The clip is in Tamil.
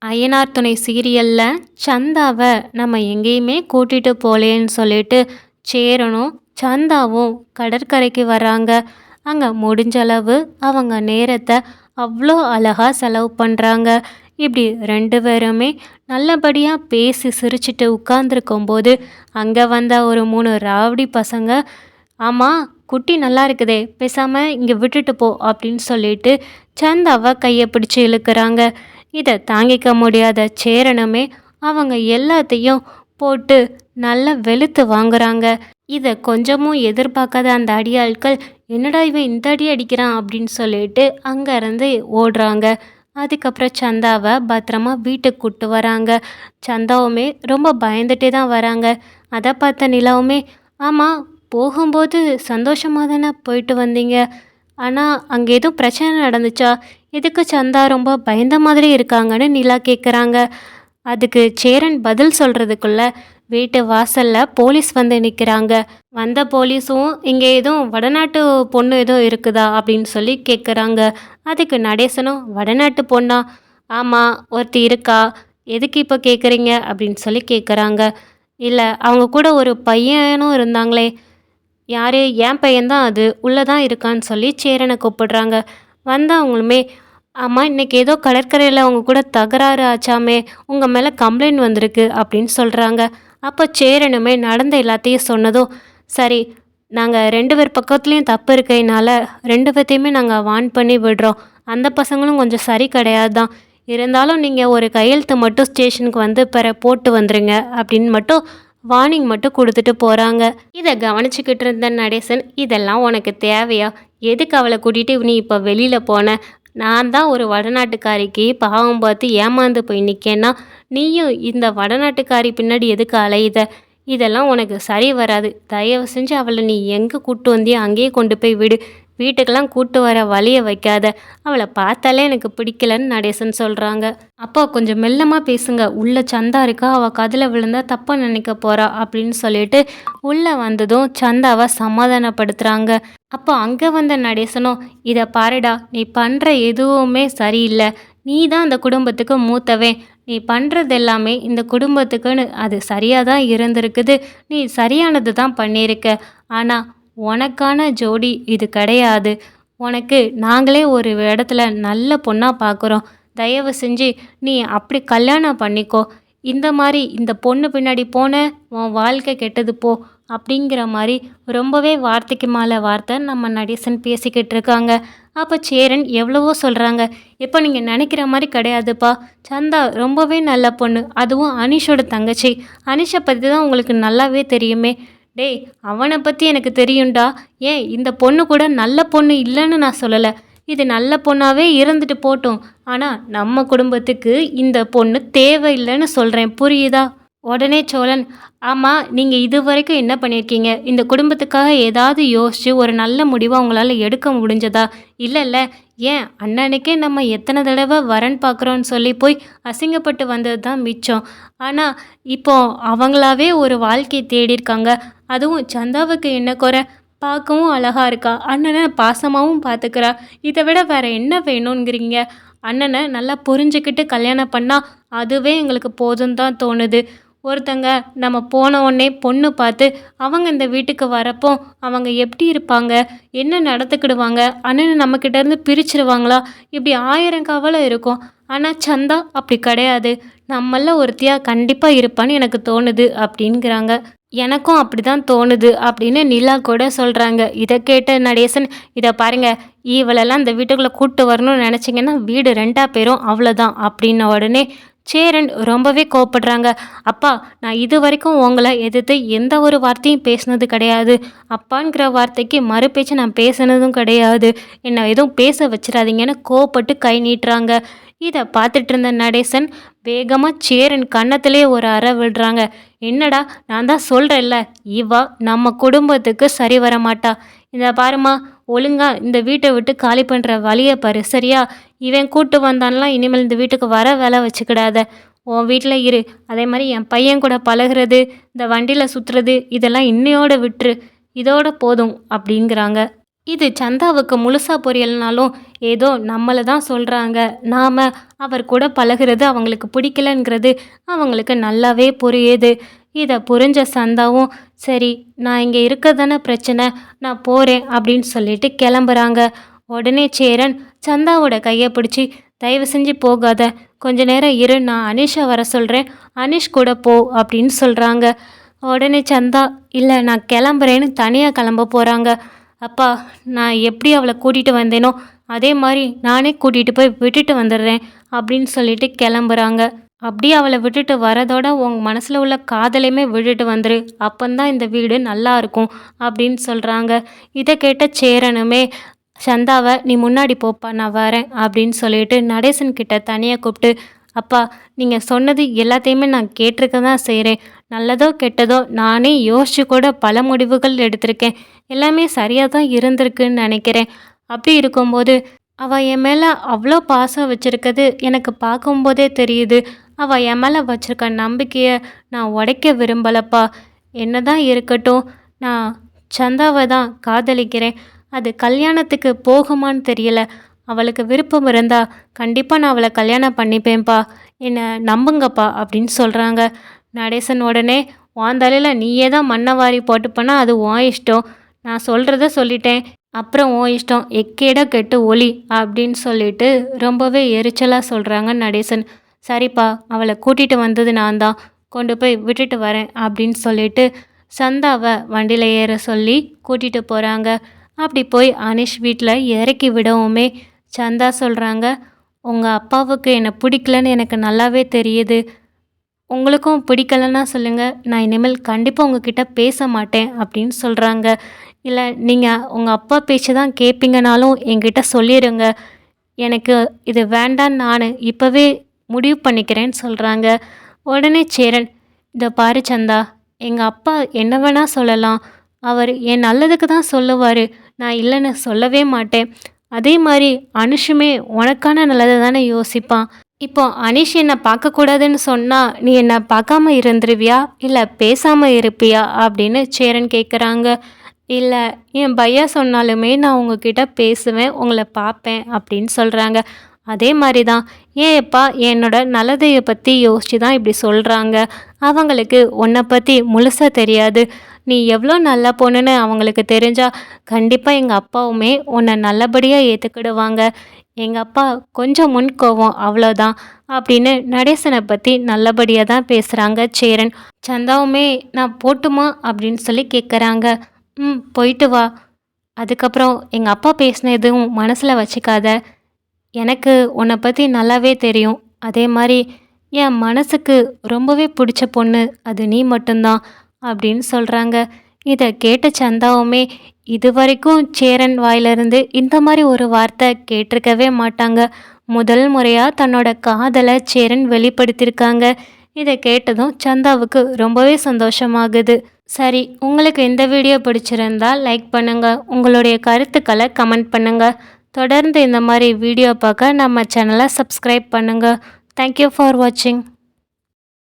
அய்யனார் துணை சீரியல்ல சந்தாவை நம்ம எங்கேயுமே கூட்டிட்டு போலேன்னு சொல்லிட்டு சேரனும் சந்தாவும் கடற்கரைக்கு வராங்க. அங்கே முடிஞ்சளவு அவங்க நேரத்தை அவ்வளோ அழகாக செலவு பண்ணுறாங்க. இப்படி ரெண்டு பேருமே நல்லபடியாக பேசி சிரிச்சிட்டு உட்கார்ந்துருக்கும்போது அங்கே வந்த ஒரு 3 ராவடி பசங்க, ஆமாம் குட்டி நல்லா இருக்குதே, பேசாமல் இங்கே விட்டுட்டு போ அப்படின்னு சொல்லிட்டு சந்தாவை கையை பிடிச்சி இழுக்கிறாங்க. இதை தாங்கிக்க முடியாத சேரனுமே அவங்க எல்லாத்தையும் போட்டு நல்லா வெளுத்து வாங்குறாங்க. இதை கொஞ்சமும் எதிர்பார்க்காத அந்த அடியாட்கள், என்னடா இவன் இந்த அடி அடிக்கிறான் அப்படின்னு சொல்லிட்டு அங்கேருந்து ஓடுறாங்க. அதுக்கப்புறம் சந்தாவை பத்திரமா வீட்டுக்கு கூப்பிட்டு வராங்க. சந்தாவுமே ரொம்ப பயந்துட்டே தான் வராங்க. அதை பார்த்த நிலாவுமே, ஆமாம் போகும்போது சந்தோஷமாக தானே போயிட்டு வந்தீங்க, ஆனால் அங்கே எதுவும் பிரச்சனை நடந்துச்சா, எதுக்கு சந்தா ரொம்ப பயந்த மாதிரி இருக்காங்கன்னு நிலா கேட்குறாங்க. அதுக்கு சேரன் பதில் சொல்கிறதுக்குள்ள வீட்டு வாசலில் போலீஸ் வந்து நிற்கிறாங்க. வந்த போலீஸும் இங்கே எதுவும் வடநாட்டு பொண்ணு எதுவும் இருக்குதா அப்படின்னு சொல்லி கேட்குறாங்க. அதுக்கு நடேசனும், வடநாட்டு பொண்ணா, ஆமாம் ஒருத்தி இருக்கா, எதுக்கு இப்போ கேட்குறீங்க அப்படின்னு சொல்லி கேட்குறாங்க. இல்லை அவங்க கூட ஒரு பையனும் இருந்தாங்களே, யார், என் பையன்தான், அது உள்ளே தான் இருக்கான்னு சொல்லி சேரனை கூப்பிடுறாங்க. வந்தவங்களுமே, ஆமாம் இன்றைக்கி ஏதோ கடற்கரையில் அவங்க கூட தகராறு ஆச்சாமே, உங்கள் மேலே கம்ப்ளைண்ட் வந்திருக்கு அப்படின்னு சொல்கிறாங்க. அப்போ சேரனுமே நடந்த எல்லாத்தையும் சொன்னதும், சரி நாங்கள் 2 பேர் பக்கத்துலேயும் தப்பு இருக்கிறதுனால 2 பேர்த்தையுமே நாங்கள் வார்ன் பண்ணி விடுறோம், அந்த பசங்களும் கொஞ்சம் சரி கிடையாது தான், இருந்தாலும் நீங்கள் ஒரு கையெழுத்து மட்டும் ஸ்டேஷனுக்கு வந்து போட்டு வந்துடுங்க அப்படின்னு மட்டும் வார்னிங் மட்டும் கொடுத்துட்டு போகிறாங்க. இதை கவனிச்சுக்கிட்டு இருந்த நடேசன், இதெல்லாம் உனக்கு தேவையா, எதுக்கு அவளை கூட்டிகிட்டு நீ இப்போ வெளியில் போன, நான் தான் ஒரு வடநாட்டுக்காரிக்கு பாவம் பார்த்து ஏமாந்து போய் நிற்கேன்னா நீயும் இந்த வடநாட்டுக்காரி பின்னாடி எதுக்கு அலையுத, இதெல்லாம் உனக்கு சரி வராது, தயவு செஞ்சு அவளை நீ எங்கே கூட்டு வந்தியோ அங்கேயே கொண்டு போய் விடு, வீட்டுக்கெல்லாம் கூட்டு வர வழியை வைக்காத, அவளை பார்த்தாலே எனக்கு பிடிக்கலன்னு நடேசன் சொல்கிறாங்க. அப்போ கொஞ்சம் மெல்லமாக பேசுங்க, உள்ள சந்தா இருக்கா, அவள் கதில் விழுந்தா தப்பாக நினைக்க போகிறா அப்படின்னு சொல்லிட்டு உள்ளே வந்ததும் சந்தாவை சமாதானப்படுத்துகிறாங்க. அப்போ அங்கே வந்த நடேசனும், இதை பாருடா, நீ பண்ணுற எதுவுமே சரியில்லை, நீ தான் அந்த குடும்பத்துக்கு மூத்தவன், நீ பண்ணுறது எல்லாமே இந்த குடும்பத்துக்குன்னு அது சரியாக தான் இருந்திருக்குது, நீ சரியானது தான் பண்ணியிருக்க, ஆனால் உனக்கான ஜோடி இது கிடையாது, உனக்கு நாங்களே ஒரு இடத்துல நல்ல பொண்ணாக பார்க்குறோம், தயவு செஞ்சு நீ அப்படி கல்யாணம் பண்ணிக்கோ, இந்த மாதிரி இந்த பொண்ணு பின்னாடி போன உன் வாழ்க்கை கெட்டது போ அப்படிங்கிற மாதிரி ரொம்பவே வார்த்தைக்கு மேலே வார்த்தை நம்ம நடேசன் பேசிக்கிட்டு இருக்காங்க. அப்போ சேரன் எவ்வளவோ சொல்கிறாங்க, இப்போ நீங்கள் நினைக்கிற மாதிரி கிடையாதுப்பா, சந்தா ரொம்பவே நல்ல பொண்ணு, அதுவும் அனிஷோட தங்கச்சி, அனிஷை பற்றி தான் உங்களுக்கு நல்லாவே தெரியுமே, டேய் அவனை பற்றி எனக்கு தெரியும்டா, ஏன் இந்த பொண்ணு கூட நல்ல பொண்ணு இல்லைன்னு நான் சொல்லலை, இது நல்ல பொண்ணாகவே இருந்துட்டு போட்டோம், ஆனால் நம்ம குடும்பத்துக்கு இந்த பொண்ணு தேவையில்லைன்னு சொல்கிறேன், புரியுதா. உடனே சோழன், ஆமாம் நீங்கள் இது வரைக்கும் என்ன பண்ணியிருக்கீங்க, இந்த குடும்பத்துக்காக ஏதாவது யோசித்து ஒரு நல்ல முடிவை உங்களால் எடுக்க முடிஞ்சதா, இல்லை ஏன் அண்ணனுக்கே நம்ம எத்தனை தடவை வரன் பார்க்குறோன்னு சொல்லி போய் அசிங்கப்பட்டு வந்தது தான் மிச்சம், ஆனால் இப்போ அவங்களாவே ஒரு வாழ்க்கையை தேடியிருக்காங்க, அதுவும் சந்தாவுக்கு என்ன குறை, பார்க்கவும் அழகாக இருக்கா, அண்ணனை பாசமாகவும் பார்த்துக்கிறா, இதை விட வேறு என்ன வேணுங்கிறீங்க, அண்ணனை நல்லா புரிஞ்சுக்கிட்டு கல்யாணம் பண்ணால் அதுவே எங்களுக்கு போதும் தான் தோணுது, ஒருத்தங்க நம்ம போன உடனே பொண்ணு பார்த்து அவங்க இந்த வீட்டுக்கு வரப்போ அவங்க எப்படி இருப்பாங்க, என்ன நடந்துக்கிடுவாங்க, அண்ணனை நம்மக்கிட்டேருந்து பிரிச்சிருவாங்களா, இப்படி 1000 கவலை இருக்கும், ஆனால் சந்தா அப்படி கிடையாது, நம்மள ஒருத்தியாக கண்டிப்பாக இருப்பான்னு எனக்கு தோணுது அப்படிங்கிறாங்க. எனக்கும் அப்படி தான் தோணுது அப்படின்னு நிலா கூட சொல்கிறாங்க. இதை கேட்ட நடேசன், இதை பாருங்க, இவளெல்லாம் இந்த வீட்டுக்குள்ளே கூப்பிட்டு வரணும்னு நினச்சிங்கன்னா வீடு 2ஆக போயிடும் அவ்வளோதான் அப்படின்ன உடனே சேரன் ரொம்பவே கோவப்படுறாங்க. அப்பா, நான் இது வரைக்கும் உங்களை எதிர்த்து எந்த ஒரு வார்த்தையும் பேசினது கிடையாது, அப்பாங்கிற வார்த்தைக்கு மறு பேச்சு நான் பேசினதும் கிடையாது, என்னை எதுவும் பேச வச்சிடாதீங்கன்னு கோவப்பட்டு கை நீட்டுறாங்க. இதை பார்த்துட்டு இருந்த நடேசன் வேகமாக சேரன் கன்னத்திலே ஒரு அறை விடுறாங்க. என்னடா, நான் தான் சொல்கிறேன்ல, இவா நம்ம குடும்பத்துக்கு சரி வர மாட்டா, இந்த பாருமா, ஒழுங்கா இந்த வீட்டை விட்டு காலி பண்ணுற வழியை பாரு, சரியா, இவன் கூட்டு வந்தான்லாம் இனிமேல் இந்த வீட்டுக்கு வர வேலை வச்சுக்கிடாத, உன் வீட்டில் இரு, அதே மாதிரி என் பையன் கூட பழகிறது, இந்த வண்டியில் சுற்றுறது, இதெல்லாம் இன்னையோட விட்டுரு, இதோட போதும் அப்படிங்கிறாங்க. இது சந்தாவுக்கு முழுசா புரியலனாலும் ஏதோ நம்மளை தான் சொல்கிறாங்க, நாம் அவர் கூட பழகுறது அவங்களுக்கு பிடிக்கலங்கிறது அவங்களுக்கு நல்லாவே புரியுது. இதை புரிஞ்ச சந்தாவும் சரி நான் இங்கே இருக்க தானே பிரச்சனை, நான் போகிறேன் அப்படின்னு சொல்லிட்டு கிளம்புறாங்க. உடனே சேரன் சந்தாவோட கையை பிடிச்சி தயவு செஞ்சு போகாத, கொஞ்ச நேரம் இரு, நான் அனீஷை வர சொல்கிறேன், அனீஷ் கூட போ அப்படின்னு சொல்கிறாங்க. உடனே சந்தா இல்லை நான் கிளம்புறேன்னு தனியாக கிளம்ப போகிறாங்க. அப்பா நான் எப்படி அவளை கூட்டிகிட்டு வந்தேனோ அதே மாதிரி நானே கூட்டிகிட்டு போய் விட்டுட்டு வந்துடுறேன் அப்படின்னு சொல்லிட்டு கிளம்புறாங்க. அப்படியே அவளை விட்டுட்டு வரதோட உங்கள் மனசில் உள்ள காதலையுமே விட்டுட்டு வந்துரு, அப்பந்தான் இந்த வீடு நல்லா இருக்கும் அப்படின்னு சொல்கிறாங்க. இதை கேட்ட சேரனுமே சந்தாவை நீ முன்னாடி போப்பா நான் வரேன் அப்படின்னு சொல்லிட்டு நடேசன் கிட்ட தனியாக கூப்பிட்டு அப்பா நீங்கள் சொன்னது எல்லாத்தையுமே நான் கேட்டிருக்க தான் செய்கிறேன், நல்லதோ கெட்டதோ நானே யோசிச்சு கூட பல முடிவுகள் எடுத்திருக்கேன், எல்லாமே சரியாக தான் இருந்திருக்குன்னு நினைக்கிறேன். அப்படி இருக்கும்போது அவள் என் மேலே அவ்வளோ பாசம் வச்சுருக்கிறது எனக்கு பார்க்கும்போதே தெரியுது. அவள் என் மேலே வச்சுருக்க நம்பிக்கையை நான் உடைக்க விரும்பலப்பா. என்ன தான் இருக்கட்டும், நான் சந்தாவை தான் காதலிக்கிறேன், அது கல்யாணத்துக்கு போகுமான்னு தெரியல, அவளுக்கு விருப்பம் இருந்தா கண்டிப்பாக நான் அவளை கல்யாணம் பண்ணிப்பேன்ப்பா, என்னை நம்புங்கப்பா அப்படின்னு சொல்கிறாங்க. நடேசன் உடனே உன் தலையில் நீயே தான் மண்ணை வாரி போட்டுப்போனா அது உன் இஷ்டம், நான் சொல்கிறத சொல்லிட்டேன், அப்புறம் உன் இஷ்டம், எக்கேட கெட்டு ஒளி அப்படின்னு சொல்லிட்டு ரொம்பவே எரிச்சலாக சொல்கிறாங்க நடேசன். சரிப்பா அவளை கூட்டிகிட்டு வந்தது நான் தான், கொண்டு போய் விட்டுட்டு வரேன் அப்படின்னு சொல்லிட்டு சந்தாவை வண்டியில் ஏற சொல்லி கூட்டிகிட்டு போகிறாங்க. அப்படி போய் அனீஷ் வீட்டில் இறக்கி விடவுமே சந்தா சொல்கிறாங்க, உங்கள் அப்பாவுக்கு என்னை பிடிக்கலன்னு எனக்கு நல்லாவே தெரியுது, உங்களுக்கும் பிடிக்கலன்னா சொல்லுங்கள், நான் இனிமேல் கண்டிப்பாக உங்ககிட்ட பேச மாட்டேன் அப்படின்னு சொல்கிறாங்க. இல்லை நீங்கள் உங்கள் அப்பா பேச்சு தான் கேட்பீங்கனாலும் என்கிட்ட சொல்லிடுங்க, எனக்கு இது வேண்டான்னு நான் இப்போவே முடிவு பண்ணிக்கிறேன்னு சொல்கிறாங்க. உடனே சேரன் இதை பாரு சந்தா, எங்கள் அப்பா என்ன வேணால் சொல்லலாம், அவர் என் நல்லதுக்கு தான் சொல்லுவார், நான் இல்லைன்னு சொல்லவே மாட்டேன். அதே மாதிரி அனுஷுமே உனக்கான நல்லதை தானே யோசிப்பான். இப்போ அனீஷ் என்னை பார்க்கக்கூடாதுன்னு சொன்னால் நீ என்னை பார்க்காம இருந்துருவியா இல்லை பேசாமல் இருப்பியா அப்படின்னு சேரன் கேட்குறாங்க. இல்லை என் பையா சொன்னாலுமே நான் உங்ககிட்ட பேசுவேன், உங்களை பார்ப்பேன் அப்படின்னு சொல்கிறாங்க. அதே மாதிரி தான் ஏன்ப்பா என்னோட நல்லதையை பற்றி யோசித்து தான் இப்படி சொல்கிறாங்க, அவங்களுக்கு உன்னை பற்றி முழுசாக தெரியாது, நீ எவ்வளோ நல்ல பொண்ணுன்னு அவங்களுக்கு தெரிஞ்சால் கண்டிப்பாக எங்கள் அப்பாவுமே உன்னை நல்லபடியாக ஏற்றுக்கிடுவாங்க, எங்கள் அப்பா கொஞ்சம் முன்கோவம் அவ்வளோதான் அப்படின்னு நடேசனை பற்றி நல்லபடியாக தான் பேசுகிறாங்க சேரன். சந்தாவுமே நான் போட்டுமா அப்படின்னு சொல்லி கேட்குறாங்க. போயிட்டு வா, அதுக்கப்புறம் எங்கள் அப்பா பேசின எதுவும் மனசில் வச்சுக்காத, எனக்கு உன்னை பற்றி நல்லாவே தெரியும், அதே மாதிரி என் மனசுக்கு ரொம்பவே பிடிச்ச பொண்ணு அது நீ மட்டும்தான் அப்படின்னு சொல்கிறாங்க. இதை கேட்ட சந்தாவுமே இது வரைக்கும் சேரன் வாயிலிருந்து இந்த மாதிரி ஒரு வார்த்தை கேட்டிருக்கவே மாட்டாங்க, முதல் முறையாக தன்னோட காதலை சேரன் வெளிப்படுத்தியிருக்காங்க. இதை கேட்டதும் சந்தாவுக்கு ரொம்பவே சந்தோஷமாகுது. சரி, உங்களுக்கு இந்த வீடியோ பிடிச்சிருந்தா லைக் பண்ணுங்கள், உங்களுடைய கருத்துக்களை கமெண்ட் பண்ணுங்கள், தொடர்ந்து இந்த மாதிரி வீடியோ பார்க்க நம்ம சேனலை சப்ஸ்கிரைப் பண்ணுங்கள். தேங்க்யூ ஃபார் வாட்சிங்.